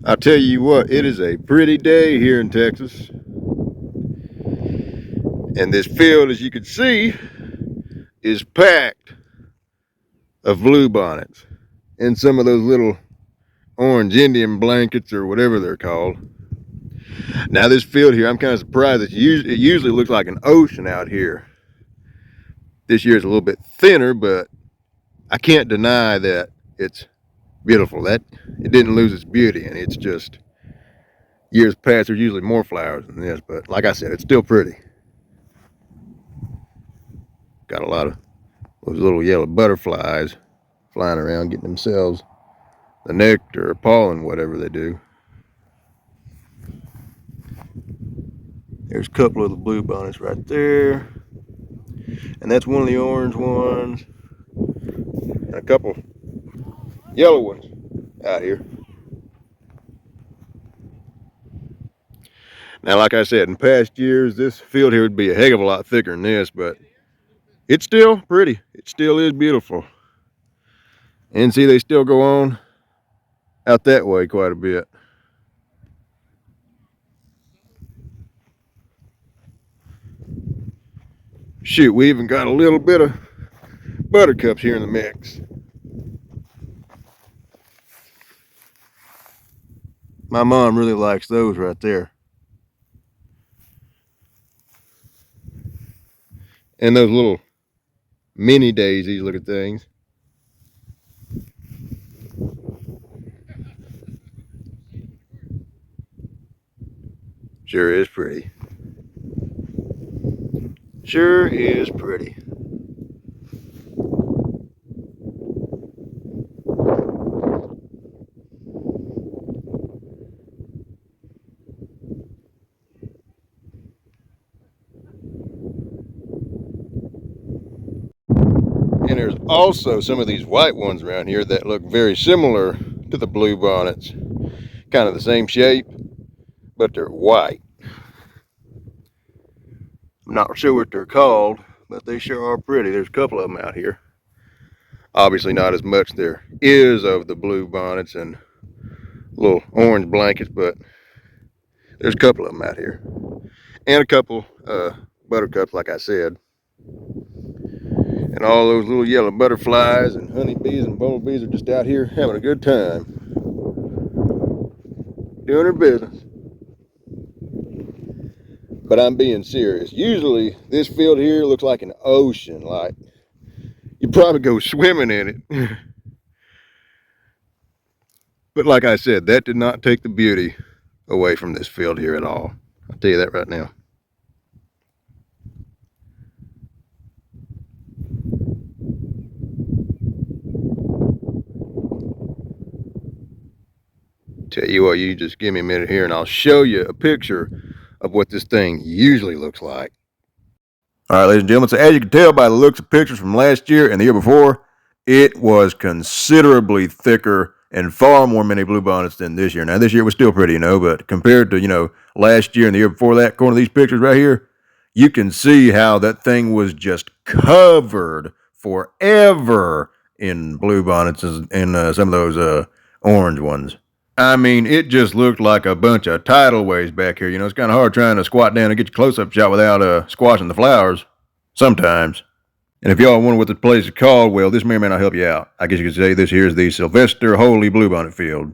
I'll tell you what, it is a pretty day here in Texas. And this field, as you can see, is packed of bluebonnets and some of those little orange Indian blankets or whatever they're called. Now this field here, I'm kind of surprised. It usually looks like an ocean out here. This year is a little bit thinner, but I can't deny that it's beautiful. That it didn't lose its beauty, and it's just years past. There's usually more flowers than this, but like I said, it's still pretty. Got a lot of those little yellow butterflies flying around, getting themselves the nectar or pollen, whatever they do. There's a couple of the blue bonnets right there, and that's one of the orange ones, and a couple yellow ones out here. Now, like I said, in past years, this field here would be a heck of a lot thicker than this, but it's still pretty. It still is beautiful. And see, they still go on out that way quite a bit. Shoot, we even got a little bit of buttercups here in the mix. My mom really likes those right there. And those little mini daisies looking things. Sure is pretty. Sure is pretty. And there's also some of these white ones around here that look very similar to the blue bonnets. Kind of the same shape, but they're white. I'm not sure what they're called, but they sure are pretty. There's a couple of them out here. Obviously not as much there is of the blue bonnets and little orange blankets, but there's a couple of them out here. And a couple buttercups, like I said. And all those little yellow butterflies and honeybees and bumblebees are just out here having a good time. Doing their business. But I'm being serious. Usually this field here looks like an ocean. Like you probably go swimming in it. But like I said, that did not take the beauty away from this field here at all. I'll tell you that right now. Tell you what, you just give me a minute here and I'll show you a picture of what this thing usually looks like. All right, ladies and gentlemen, so as you can tell by the looks of pictures from last year and the year before, it was considerably thicker and far more many bluebonnets than this year. Now, this year was still pretty, but compared to, last year and the year before that, according to these pictures right here, you can see how that thing was just covered forever in bluebonnets and some of those orange ones. I mean, it just looked like a bunch of tidal waves back here. It's kind of hard trying to squat down and get your close-up shot without squashing the flowers sometimes. And if y'all wonder what this place is called, well, this may or may not help you out. I guess you could say this here is the Sylvester Holy Bluebonnet Field.